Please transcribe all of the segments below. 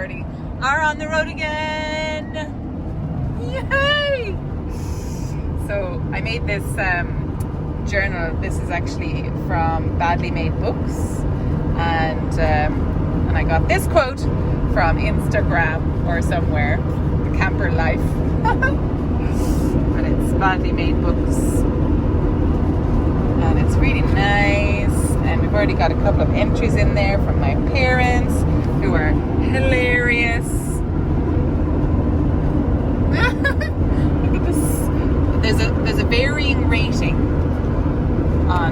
already are on the road again. Yay! So I made this journal. This is actually from Badly Made Books, and I got this quote from Instagram or somewhere, the camper life. And it's Badly Made Books, and it's really nice. And we've already got a couple of entries in there from my parents, who are hilarious. Look at this. There's a varying rating on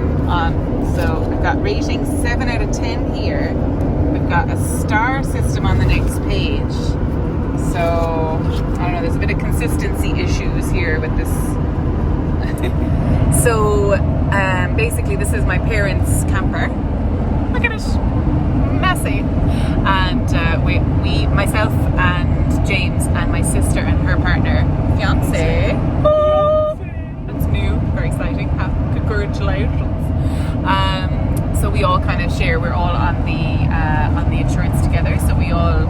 so we've got rating 7 out of 10 here. We've got a star system on the next page. So I don't know, there's a bit of consistency issues here with this. So basically this is my parents' camper. Look at it, messy. And we myself and James and my sister and her partner, fiance. That's new, very exciting. Congratulations. So we all kind of share. We're all on the insurance together. So we all,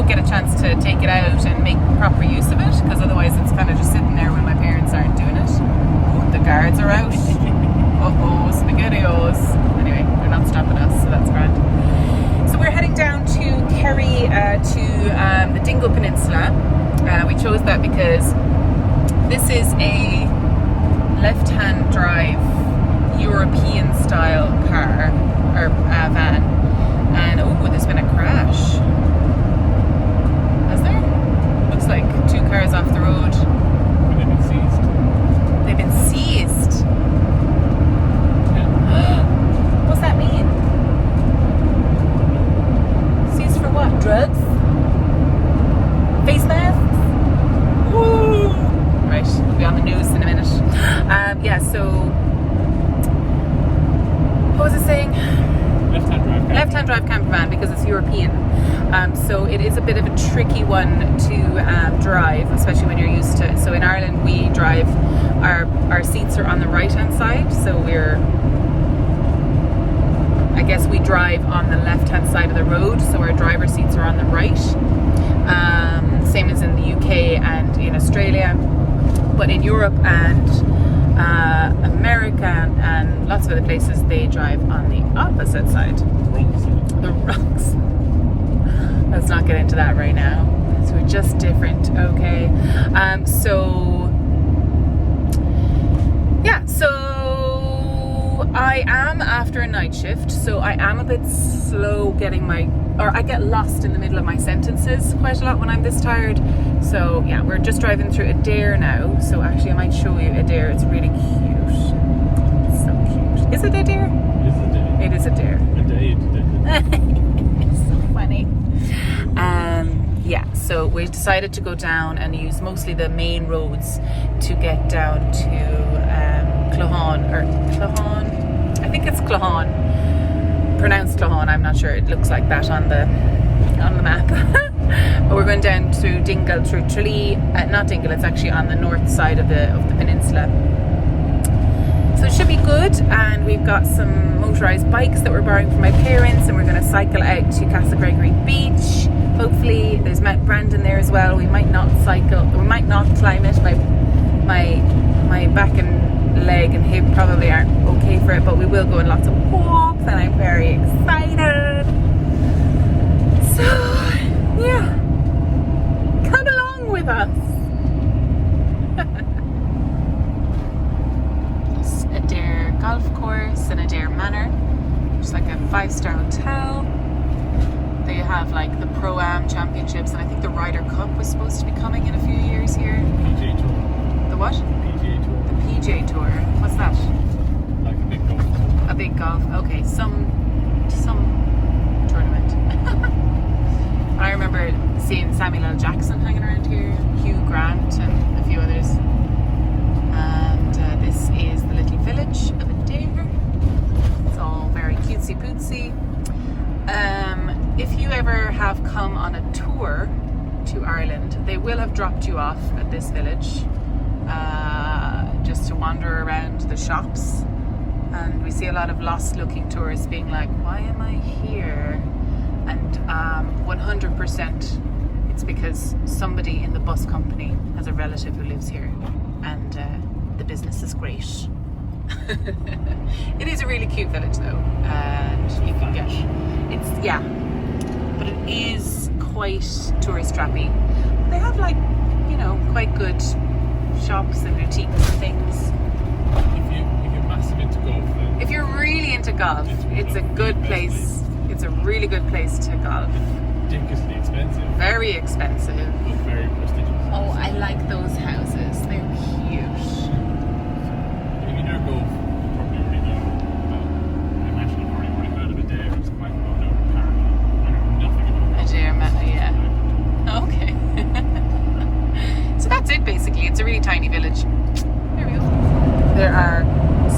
get a chance to take it out and make proper use of it, because otherwise it's kind of just sitting there when my parents aren't doing it. Ooh, the guards are out. SpaghettiOs. Anyway, they're not stopping us, so that's grand. So we're heading down to Kerry, to the Dingle Peninsula. We chose that because this is a left-hand drive European style car or van, and there's been a crash. Has there? Looks like 2 cars off the road. They've been seized. They've been seized. Yeah. What's that mean? Seized for what? Drugs? Face masks? Woo! Right, we'll be on the news in a minute. So what was it saying? Left-hand drive camper van, because it's European. So it is a bit of a tricky one to drive, especially when you're used to it. So in Ireland we drive, our seats are on the right-hand side, so we drive on the left-hand side of the road, so our driver seats are on the right. Same as in the UK and in Australia, but in Europe and America and lots of other places, they drive on the opposite side. The wrongs. Let's not get into that right now. So we're just different, okay? So I am after a night shift, so I am a bit slow getting I get lost in the middle of my sentences quite a lot when I'm this tired. So yeah, we're just driving through Adair now. So actually I might show you Adair. It's really cute. It's so cute. Is it Adair? It is Adair. It's so funny. So we decided to go down and use mostly the main roads to get down to Claughan. I think it's Claughan. Pronounced Claughan, I'm not sure. It looks like that on the map. But we're going down through Dingle, through Tralee. Not Dingle, it's actually on the north side of the peninsula. So it should be good, and we've got some motorised bikes that we're borrowing from my parents, and we're going to cycle out to Castlegregory beach. Hopefully there's Mount Brandon there as well. We might not climb it. My back and leg and hip probably aren't okay for it, but we will go on lots of walks, and I'm very excited. So yeah, come along with us. Adair Golf Course and Adair Manor, which is like a 5-star hotel. They have like the Pro-Am Championships, and I think the Ryder Cup was supposed to be coming in a few years here. PGA Tour. The what? PGA Tour. The PGA Tour. What's that? Like a big golf. A big golf. Okay, some tournament. I remember seeing Samuel L. Jackson hanging around here, Hugh Grant, and a few others. And this is the little village of Adair. It's all very cutesy pootsy. If you ever have come on a tour to Ireland, they will have dropped you off at this village just to wander around the shops. And we see a lot of lost looking tourists being like, why am I here? And what 100% it's because somebody in the bus company has a relative who lives here, and the business is great. It is a really cute village though, and you can get but it is quite tourist trappy. They have like, you know, quite good shops and boutiques and things. If you're massive into golf, then If you're really into golf, it's a good place. It's a really good place to golf. ridiculously expensive, Very expensive. but very prestigious. Oh, I like those houses. They're cute. If you do golf, you probably already know. Well, I imagine you've already heard of it there. It's quite well known apparently. I know nothing about golf. Okay. So that's it basically. It's a really tiny village. There we go. There are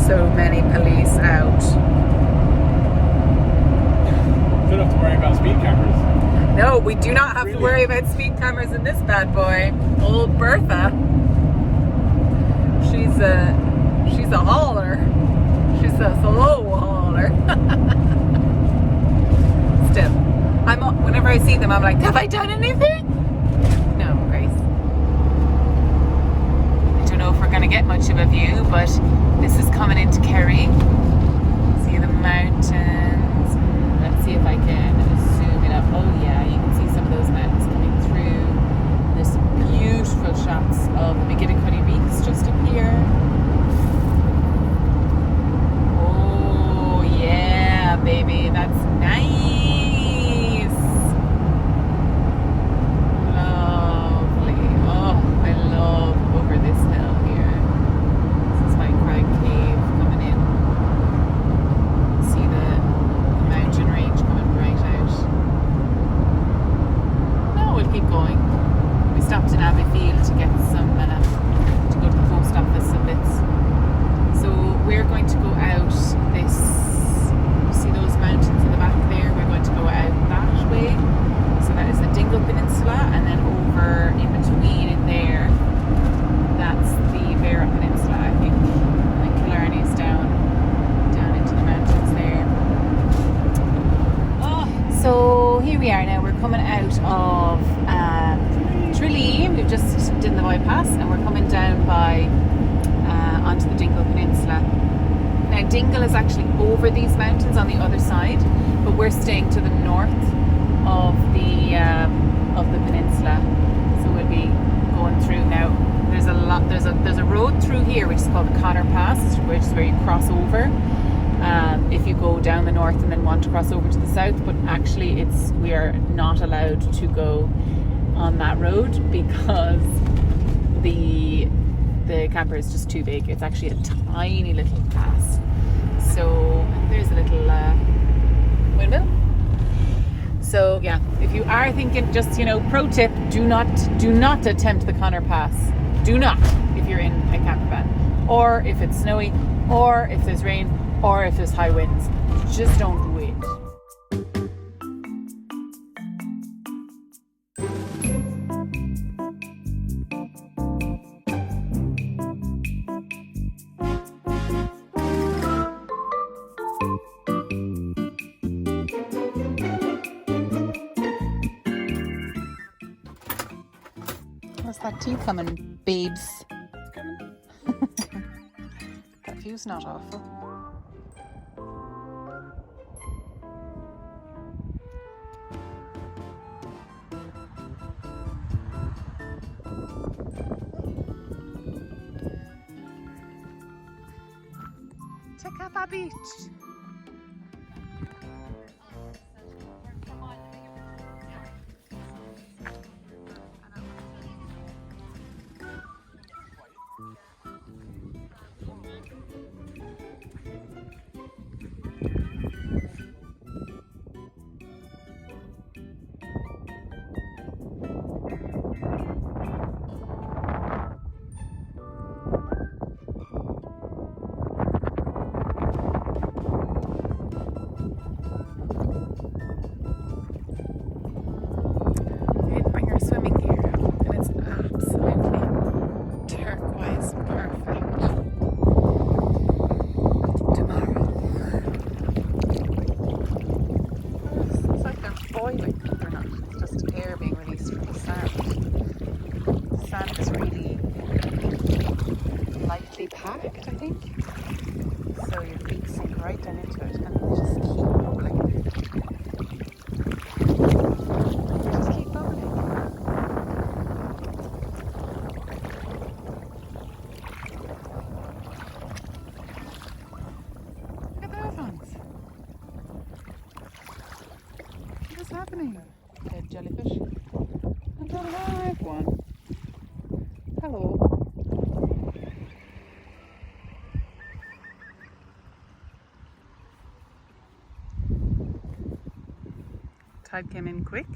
so many police out. Don't have to worry about speed cameras. No, we do not have to worry about speed cameras in this bad boy. Old Bertha. She's a hauler. She's a slow hauler. Still, whenever I see them, I'm like, have I done anything? No, Grace. I don't know if we're gonna get much of a view, but this is coming into Kerry. See the mountains. Let's see if I can zoom it up. Oh yeah, you can see some of those mountains coming through. There's some beautiful shots of the McGillicuddy Reeks just up here. Oh yeah, baby, that's nice. Lovely. Oh, I love over this hill here. This is my Crag Cave coming in. See the mountain range coming right out. No, we'll keep going. We stopped in Abbeyfield to get some, to go to the post office and bits. So we're going to go out this, see those mountains in the back there? We're going to go out that way. So that is the Dingle Peninsula, and then over in between in there, that's the Vera Peninsula, I think. And Killarney's down into the mountains there. So here we are now. We're coming out of Tralee. We've just done the bypass, and we're coming down by onto the Dingle Peninsula. Now Dingle is actually over these mountains on the other side, but we're staying to the north of the peninsula. So we'll be going through now. There's a road through here which is called the Connor Pass, which is where you cross over. If you go down the north and then want to cross over to the south, but actually we are not allowed to go on that road because the camper is just too big. It's actually a tiny little pass. So there's a little windmill. So yeah, if you are thinking, just, you know, pro tip, do not attempt the Connor Pass. Do not, if you're in a camper van, or if it's snowy, or if there's rain, or if there's high winds. Just don't do it. What's that tea coming, babes? It's coming. That view's not awful. Check out that beach. dead jellyfish. And a live one. Hello. Tide came in quick.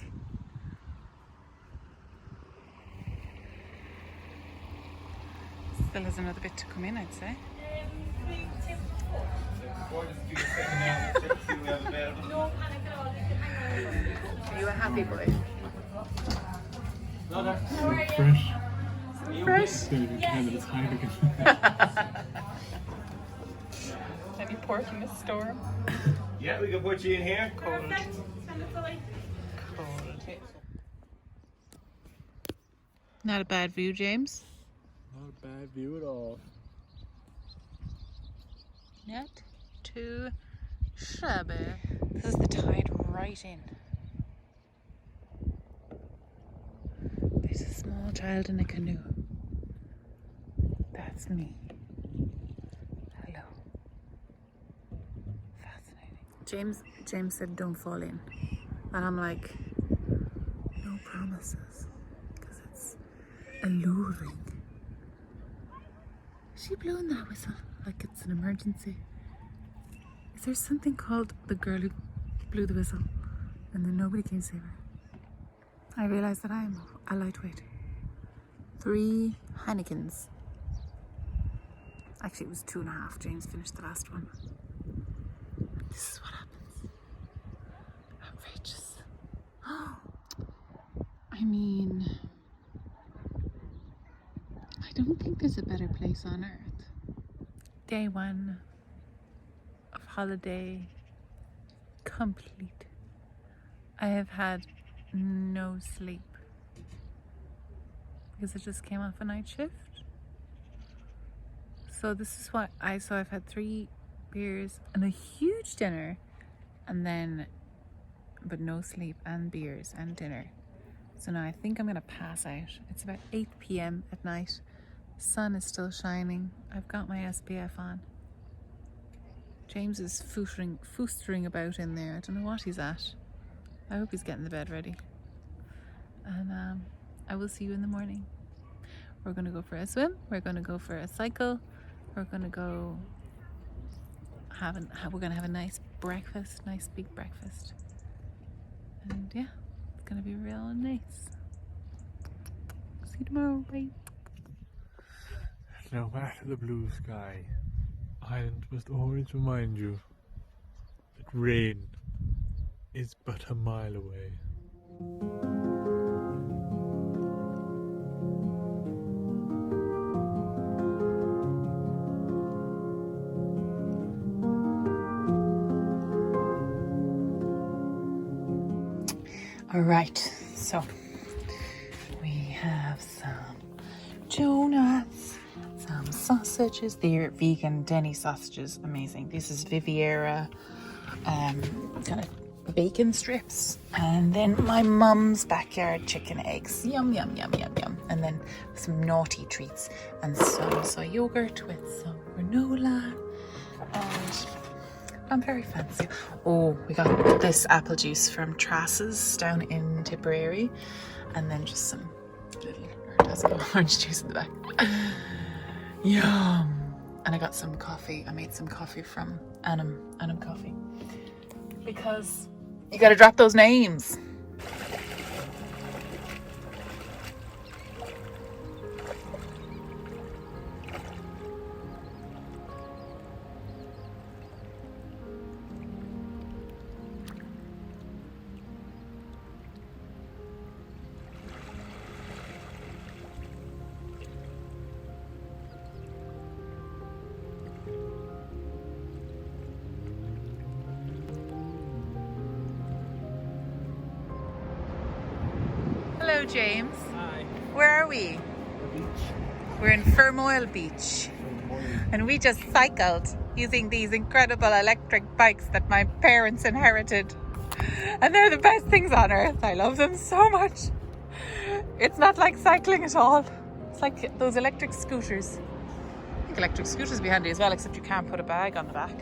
Still has another bit to come in, I'd say. Are you a happy boy? Fresh. Fresh? It's going to be kind of tight again. Any pork in the storm? Yeah, we can put you in here. Cold. Not a bad view, James. Not a bad view at all. Not too shabby. This is the tide right in. There's a small child in a canoe. That's me. Hello. Fascinating. James said don't fall in. And I'm like, no promises. Because it's alluring. Is she blowing that whistle like it's an emergency? Is there something called the girl who blew the whistle and then nobody came to save her? I realised that I am a lightweight. 3 Heinekens. Actually, it was 2.5. James finished the last one. This is what happens. Outrageous. I mean, I don't think there's a better place on earth. Day 1 of holiday complete. I have had no sleep because I just came off a night shift. So this is what I've had 3 beers and a huge dinner, and then but no sleep and beers and dinner. So now I think I'm gonna pass out. It's about 8 p.m. at night. The sun is still shining. I've got my SPF on. James is foostering about in there. I don't know what he's at. I hope he's getting the bed ready. And I will see you in the morning. We're gonna go for a swim. We're gonna go for a cycle. We're gonna go we're gonna have a nice breakfast, nice big breakfast. And yeah, it's gonna be real nice. See you tomorrow, bye. No matter the blue sky, Ireland must always remind you that rain is but a mile away. All right, so we have some donuts, some sausages. They're vegan Denny sausages, amazing. This is Viviera, kind of bacon strips, and then my mum's backyard chicken eggs. Yum, yum, yum, yum, yum. And then some naughty treats and some soy yogurt with some granola, and I'm very fancy. Oh, we got this apple juice from Trass's down in Tipperary, and then just some little orange juice in the back. Yum! And I got some coffee. I made some coffee from Annam Coffee. Because you gotta drop those names. Hello, James. Hi. Where are we? We're in Fermoil Beach. And we just cycled using these incredible electric bikes that my parents inherited. And they're the best things on earth. I love them so much. It's not like cycling at all. It's like those electric scooters. I think electric scooters would be handy as well, except you can't put a bag on the back.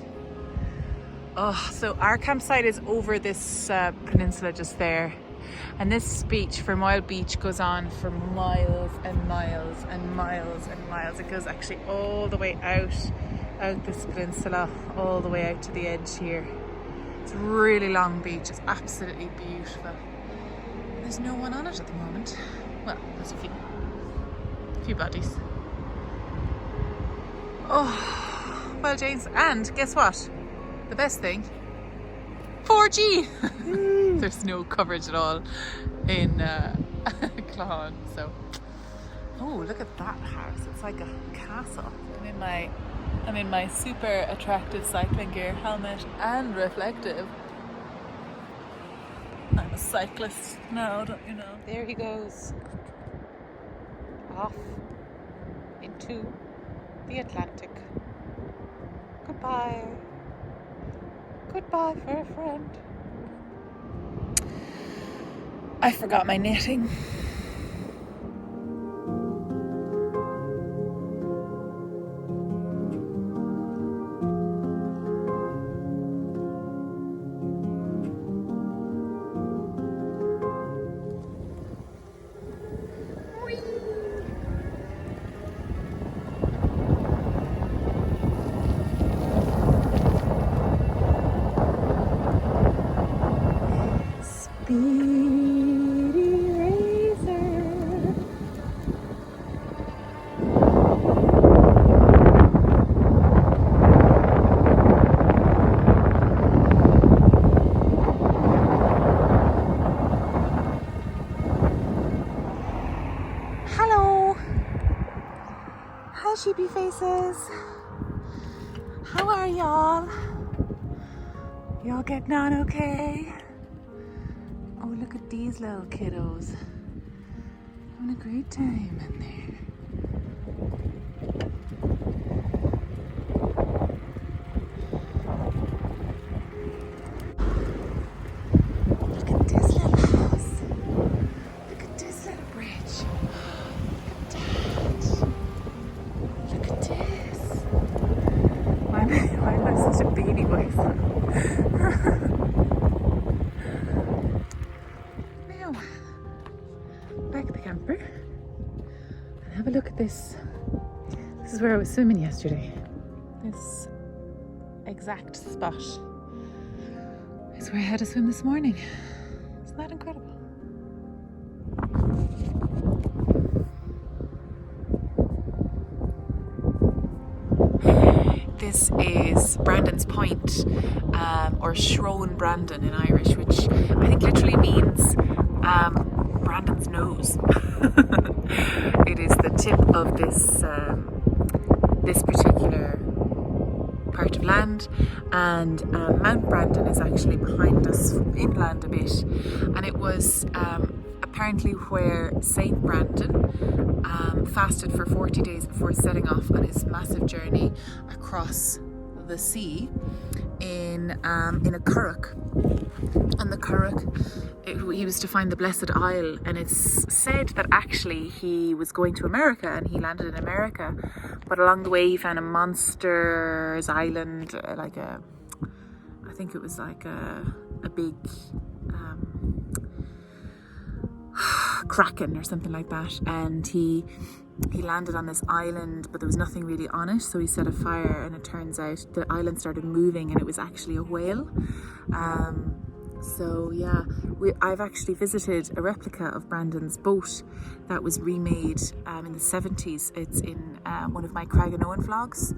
Oh, so our campsite is over this peninsula just there. And this beach, Fermoil Beach, goes on for miles and miles and miles and miles. It goes actually all the way out this peninsula, all the way out to the edge here. It's a really long beach. It's absolutely beautiful. There's no one on it at the moment. Well, there's a few bodies. Oh, well, James, and guess what? The best thing, 4G. There's no coverage at all in Claughan. So, oh, look at that house. It's like a castle. I'm in my super attractive cycling gear, helmet and reflective. I'm a cyclist now, don't you know? There he goes. Off into the Atlantic. Goodbye. Goodbye for a friend. I forgot my knitting. Sheepy faces. How are y'all? Y'all getting on okay? Oh, look at these little kiddos. Having a great time in there. Look at this little house. Look at this little bridge. Why am I such a baby voice? Now, back at the camper and have a look at this. This is where I was swimming yesterday. This exact spot is where I had to swim this morning. Isn't that incredible? This is Brandon's Point, or Shrone Brandon in Irish, which I think literally means Brandon's nose. It is the tip of this particular part of land, and Mount Brandon is actually behind us inland a bit, and it was apparently where Saint Brandon fasted for 40 days before setting off on his massive journey across the sea in a curragh. On the curragh, he was to find the Blessed Isle, and it's said that actually he was going to America and he landed in America, but along the way he found a monster's island, I think it was like a big kraken or something like that, and he landed on this island, but there was nothing really on it, so he set a fire, and it turns out the island started moving and it was actually a whale. So yeah, I've actually visited a replica of Brandon's boat that was remade in the 70s. It's in one of my Craiganoan vlogs,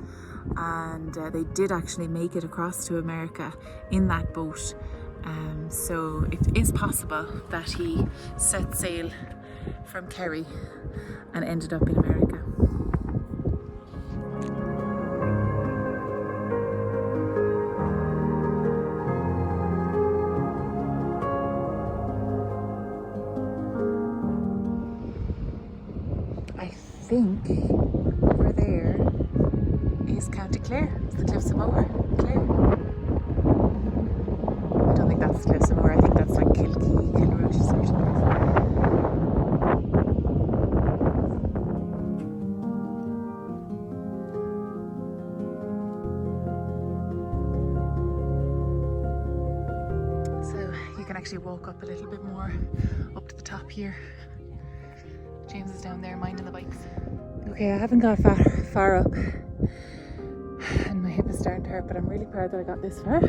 and they did actually make it across to America in that boat. So it is possible that he set sail from Kerry and ended up in America. I think over there is County Clare. It's the Cliffs of Moher, Clare. I don't think that's Cliffs of Moher. I think that's like Kilkee, Kilrush or something. So you can actually walk up a little bit more more up to the top here. James is down there minding the bikes. Okay, I haven't got far up and my hip is starting to hurt, but I'm really proud that I got this far.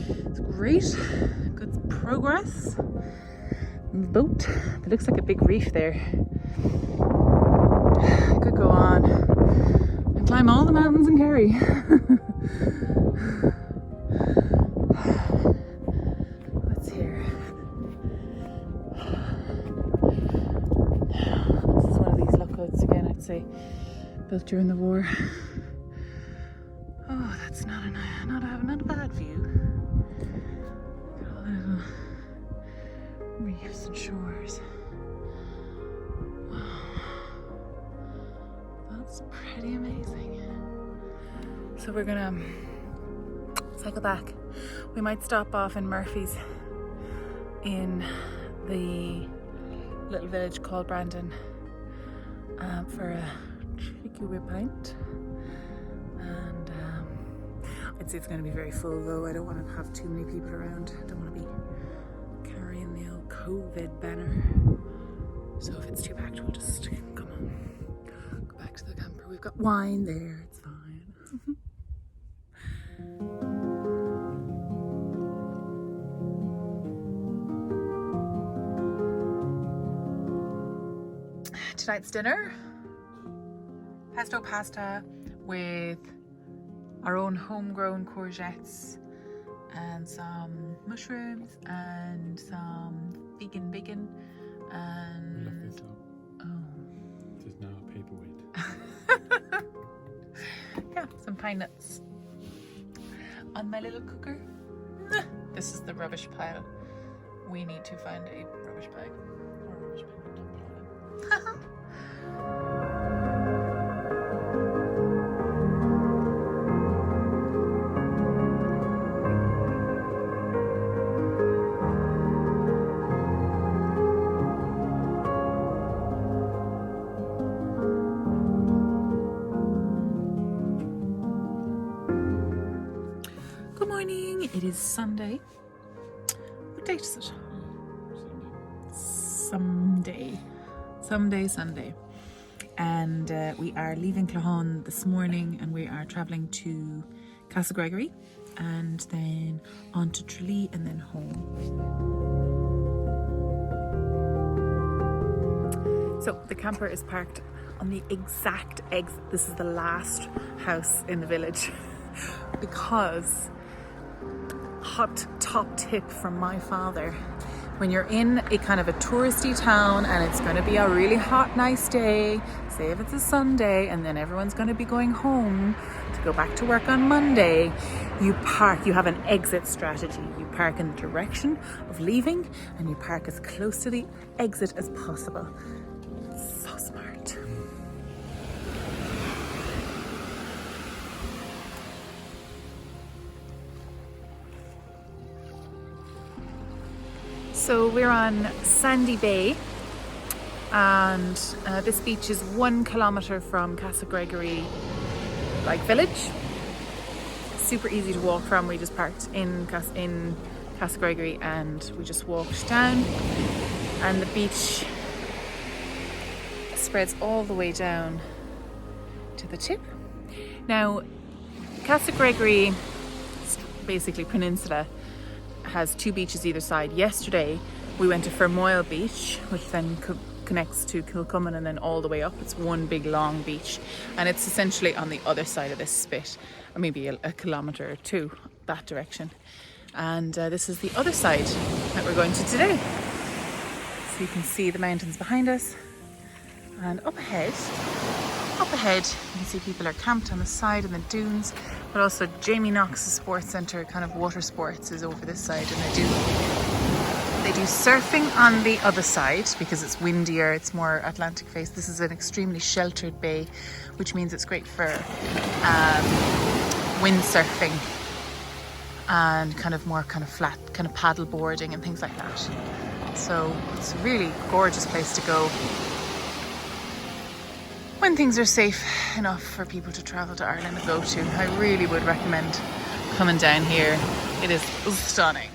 It's great, good progress. On the boat, it looks like a big reef there. I could go on and climb all the mountains in Kerry. What's here? This is one of these lookouts again, I'd say, built during the war. Oh, that's not a bad view. Look at all the little reefs and shores. Wow, that's pretty amazing. So we're gonna cycle back. We might stop off in Murphy's in the little village called Brandon for a cheeky rib pint. And I'd say it's going to be very full though. I don't want to have too many people around. I don't want to be carrying the old COVID banner. So if it's too packed, we'll just come on, go back to the camper. We've got wine there, it's fine. Tonight's dinner, pesto pasta with our own homegrown courgettes and some mushrooms and some vegan bacon and We left this up. oh, This is now a paperweight. yeah, some pine nuts on my little cooker. This is the rubbish pile. We need to find a rubbish bag or a rubbish bin. Good morning, it is Sunday. What date is it? Sunday. And we are leaving Claughan this morning and we are travelling to Castlegregory and then on to Tralee and then home. So the camper is parked on the exact exit. This is the last house in the village because, hot top tip from my father, when you're in a kind of a touristy town and it's going to be a really hot, nice day, say if it's a Sunday, and then everyone's going to be going home to go back to work on Monday, you have an exit strategy. You park in the direction of leaving and you park as close to the exit as possible. So smart. So we're on Sandy Bay and this beach is 1 kilometre from Castlegregory village. Super easy to walk from. We just parked in Castlegregory and we just walked down, and the beach spreads all the way down to the tip. Now Castlegregory, basically peninsula, has 2 beaches either side. Yesterday we went to Fermoil Beach, which then connects to Kilcummin and then all the way up. It's one big long beach and it's essentially on the other side of this spit, or maybe a kilometre or 2 that direction. And this is the other side that we're going to today. So you can see the mountains behind us, and up ahead you can see people are camped on the side in the dunes, but also Jamie Knox's sports centre, kind of water sports, is over this side, and they do surfing on the other side because it's windier, it's more Atlantic face. This is an extremely sheltered bay, which means it's great for windsurfing and kind of flat kind of paddle boarding and things like that. So it's a really gorgeous place to go when things are safe enough for people to travel to Ireland and go to. I really would recommend coming down here. It is stunning.